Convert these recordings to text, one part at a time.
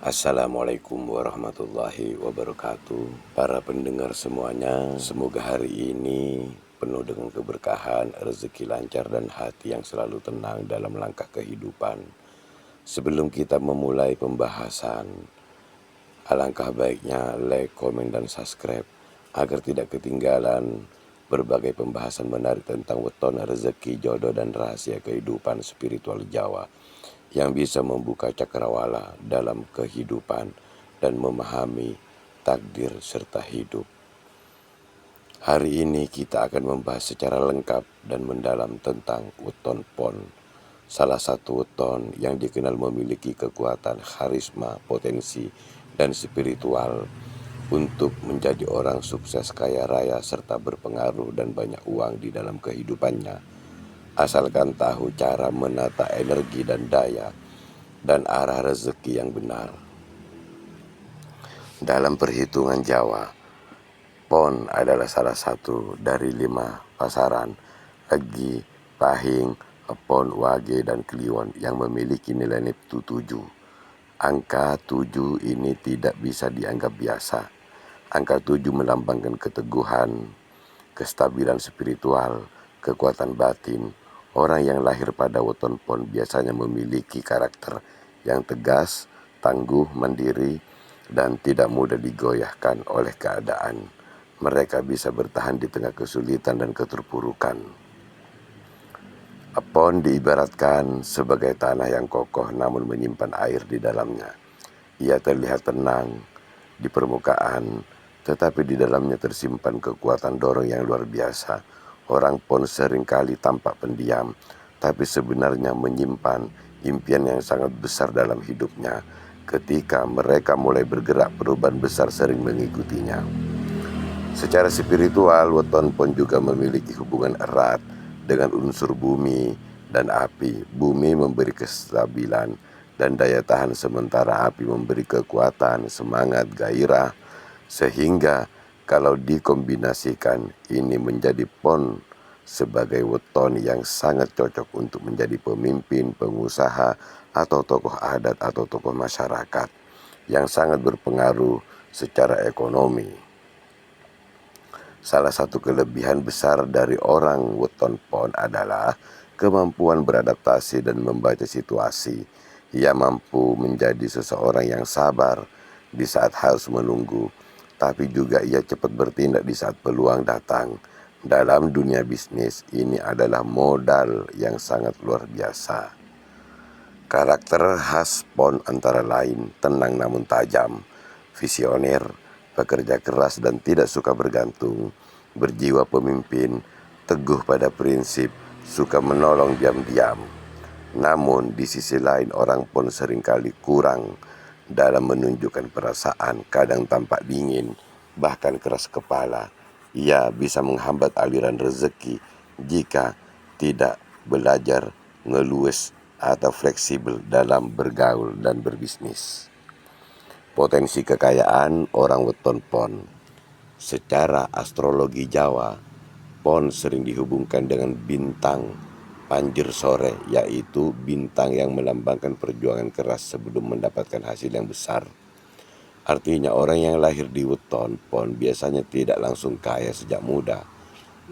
Assalamualaikum warahmatullahi wabarakatuh. Para pendengar semuanya, semoga hari ini penuh dengan keberkahan, rezeki lancar dan hati yang selalu tenang dalam langkah kehidupan. Sebelum kita memulai pembahasan, alangkah baiknya like, komen, dan subscribe agar tidak ketinggalan berbagai pembahasan menarik tentang weton, rezeki, jodoh, dan rahasia kehidupan spiritual Jawa yang bisa membuka cakrawala dalam kehidupan dan memahami takdir serta hidup. Hari ini kita akan membahas secara lengkap dan mendalam tentang weton pon, salah satu weton yang dikenal memiliki kekuatan karisma, potensi, dan spiritual untuk menjadi orang sukses, kaya raya, serta berpengaruh dan banyak uang di dalam kehidupannya. Asalkan tahu cara menata energi dan daya dan arah rezeki yang benar. Dalam perhitungan Jawa, pon adalah salah satu dari 5 pasaran Legi, Pahing, Pon, Wage, dan Kliwon yang memiliki nilai Neptu 7. Angka 7 ini tidak bisa dianggap biasa. Angka 7 melambangkan keteguhan, kestabilan spiritual, kekuatan batin. Orang yang lahir pada weton pon biasanya memiliki karakter yang tegas, tangguh, mandiri, dan tidak mudah digoyahkan oleh keadaan. Mereka bisa bertahan di tengah kesulitan dan keterpurukan. Pon diibaratkan sebagai tanah yang kokoh namun menyimpan air di dalamnya. Ia terlihat tenang di permukaan, tetapi di dalamnya tersimpan kekuatan dorong yang luar biasa. Orang pon seringkali tampak pendiam, tapi sebenarnya menyimpan impian yang sangat besar dalam hidupnya. Ketika mereka mulai bergerak, perubahan besar sering mengikutinya. Secara spiritual, weton pon juga memiliki hubungan erat dengan unsur bumi dan api. Bumi memberi kestabilan dan daya tahan, sementara api memberi kekuatan, semangat, gairah. Sehingga kalau dikombinasikan, ini menjadi pon sebagai weton yang sangat cocok untuk menjadi pemimpin, pengusaha, atau tokoh adat atau tokoh masyarakat yang sangat berpengaruh secara ekonomi. Salah satu kelebihan besar dari orang weton pon adalah kemampuan beradaptasi dan membaca situasi. Ia mampu menjadi seseorang yang sabar di saat harus menunggu, tapi juga ia cepat bertindak di saat peluang datang. Dalam dunia bisnis, ini adalah modal yang sangat luar biasa. Karakter khas pon antara lain tenang namun tajam, visioner, pekerja keras dan tidak suka bergantung, berjiwa pemimpin, teguh pada prinsip, suka menolong diam-diam. Namun di sisi lain orang pon seringkali kurang dalam menunjukkan perasaan, kadang tampak dingin, bahkan keras kepala. Ia bisa menghambat aliran rezeki jika tidak belajar ngeluwes atau fleksibel dalam bergaul dan berbisnis. Potensi kekayaan orang weton pon. Secara astrologi Jawa, pon sering dihubungkan dengan bintang Panjir Sore, yaitu bintang yang melambangkan perjuangan keras sebelum mendapatkan hasil yang besar. Artinya orang yang lahir di weton pon biasanya tidak langsung kaya sejak muda.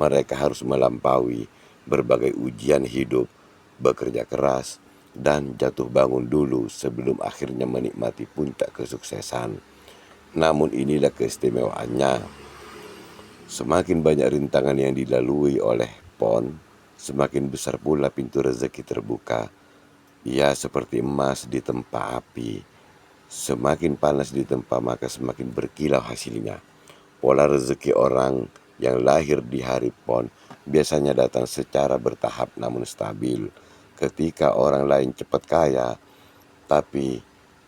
Mereka harus melampaui berbagai ujian hidup, bekerja keras, dan jatuh bangun dulu sebelum akhirnya menikmati puncak kesuksesan. Namun inilah keistimewaannya. Semakin banyak rintangan yang dilalui oleh pon, semakin besar pula pintu rezeki terbuka. Ia seperti emas di tempa api. Semakin panas di tempa, maka semakin berkilau hasilnya. Pola rezeki orang yang lahir di hari pon biasanya datang secara bertahap namun stabil. Ketika orang lain cepat kaya, tapi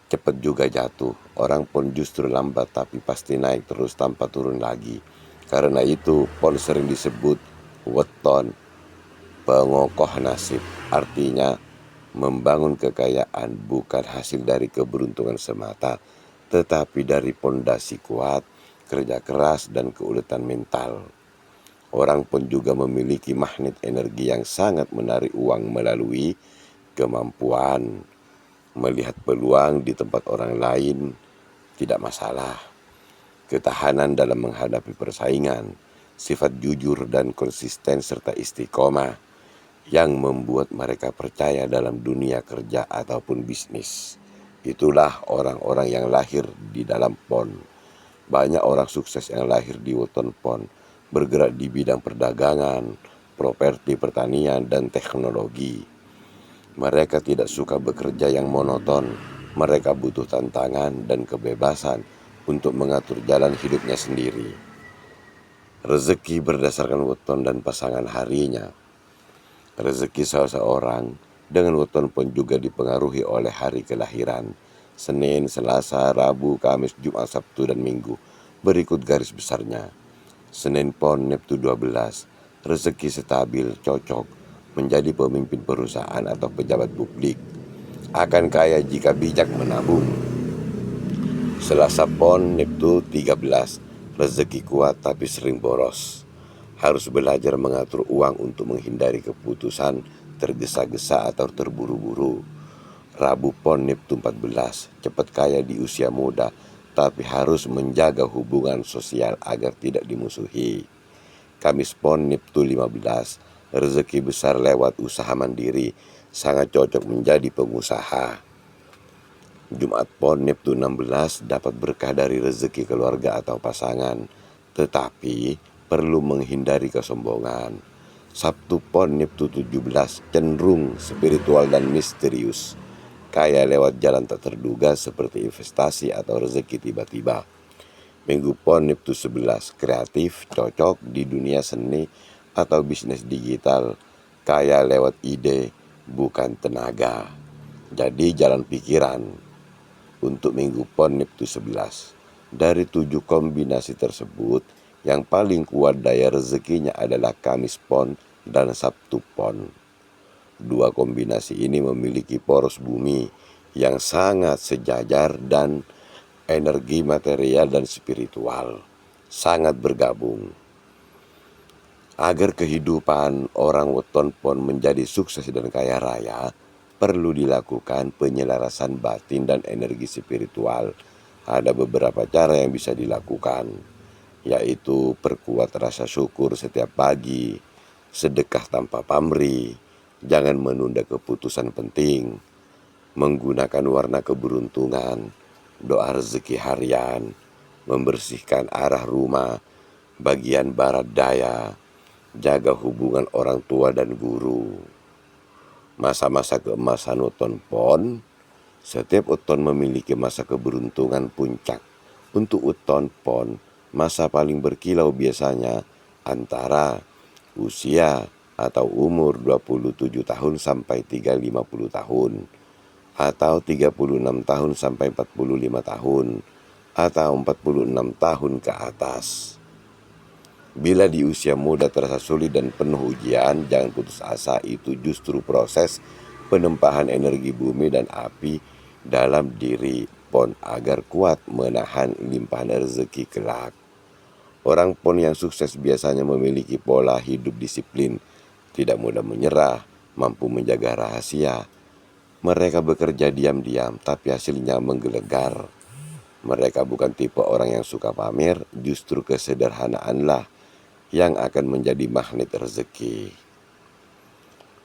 cepat juga jatuh. Orang pon justru lambat tapi pasti naik terus tanpa turun lagi. Karena itu pon sering disebut weton pengokoh nasib. Artinya membangun kekayaan bukan hasil dari keberuntungan semata, tetapi dari pondasi kuat, kerja keras, dan keuletan mental. Orang pun juga memiliki magnet energi yang sangat menarik uang melalui kemampuan Melihat peluang di tempat orang lain tidak masalah. Ketahanan dalam menghadapi persaingan, sifat jujur dan konsisten serta istiqomah yang membuat mereka percaya dalam dunia kerja ataupun bisnis. Itulah orang-orang yang lahir di dalam PON. Banyak orang sukses yang lahir di weton PON, bergerak di bidang perdagangan, properti, pertanian, dan teknologi. Mereka tidak suka bekerja yang monoton. Mereka butuh tantangan dan kebebasan untuk mengatur jalan hidupnya sendiri. Rezeki berdasarkan weton dan pasangan harinya. Rezeki seseorang dengan weton pun juga dipengaruhi oleh hari kelahiran. Senin, Selasa, Rabu, Kamis, Jumat, Sabtu, dan Minggu. Berikut garis besarnya. Senin PON Neptu 12. Rezeki stabil, cocok menjadi pemimpin perusahaan atau pejabat publik. Akan kaya jika bijak menabung. Selasa PON Neptu 13. Rezeki kuat tapi sering boros. Harus belajar mengatur uang untuk menghindari keputusan tergesa-gesa atau terburu-buru. Rabu PON Neptu 14. Cepat kaya di usia muda, tapi harus menjaga hubungan sosial agar tidak dimusuhi. Kamis PON Neptu 15. Rezeki besar lewat usaha mandiri, sangat cocok menjadi pengusaha. Jumat PON Neptu 16. Dapat berkah dari rezeki keluarga atau pasangan, tetapi perlu menghindari kesombongan. Sabtu PON Neptu 17. Cenderung spiritual dan misterius, kaya lewat jalan tak terduga seperti investasi atau rezeki tiba-tiba. Minggu PON Neptu 11. Kreatif, cocok di dunia seni atau bisnis digital, kaya lewat ide bukan tenaga. Jadi jalan pikiran. Untuk minggu PON Neptu 11. Dari 7 kombinasi tersebut, yang paling kuat daya rezekinya adalah Kamis PON dan Sabtu PON. Dua kombinasi ini memiliki poros bumi yang sangat sejajar dan energi material dan spiritual sangat bergabung. Agar kehidupan orang weton PON menjadi sukses dan kaya raya, perlu dilakukan penyelarasan batin dan energi spiritual. Ada beberapa cara yang bisa dilakukan, yaitu perkuat rasa syukur setiap pagi, sedekah tanpa pamrih, jangan menunda keputusan penting, menggunakan warna keberuntungan, doa rezeki harian, membersihkan arah rumah, bagian barat daya, jaga hubungan orang tua dan guru. Masa-masa keemasan weton PON. Setiap weton memiliki masa keberuntungan puncak. Untuk weton PON, masa paling berkilau biasanya antara usia atau umur 27 tahun sampai 50 tahun, atau 36 tahun sampai 45 tahun, atau 46 tahun ke atas. Bila di usia muda terasa sulit dan penuh ujian, jangan putus asa. Itu justru proses penempahan energi bumi dan api dalam diri PON agar kuat menahan limpahan rezeki kelak. Orang PON yang sukses biasanya memiliki pola hidup disiplin, tidak mudah menyerah, mampu menjaga rahasia. Mereka bekerja diam-diam, tapi hasilnya menggelegar. Mereka bukan tipe orang yang suka pamer, justru kesederhanaanlah yang akan menjadi magnet rezeki.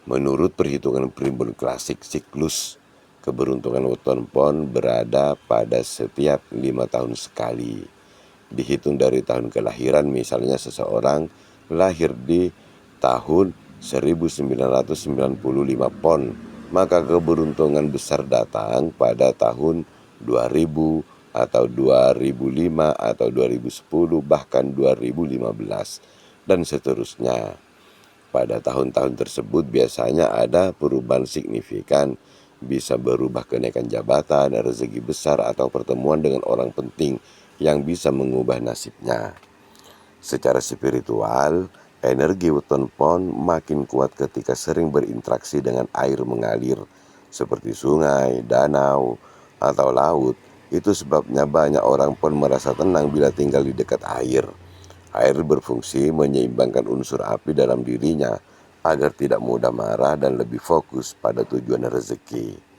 Menurut perhitungan primbon klasik, siklus keberuntungan weton PON berada pada setiap 5 tahun sekali. Dihitung dari tahun kelahiran, misalnya seseorang lahir di tahun 1995 PON, maka keberuntungan besar datang pada tahun 2000 atau 2005 atau 2010 bahkan 2015 dan seterusnya. Pada tahun-tahun tersebut biasanya ada perubahan signifikan, bisa berubah kenaikan jabatan, rezeki besar atau pertemuan dengan orang penting yang bisa mengubah nasibnya. Secara spiritual, energi weton PON makin kuat ketika sering berinteraksi dengan air mengalir seperti sungai, danau, atau laut. Itu sebabnya banyak orang PON merasa tenang bila tinggal di dekat air. Air berfungsi menyeimbangkan unsur api dalam dirinya agar tidak mudah marah dan lebih fokus pada tujuan rezeki.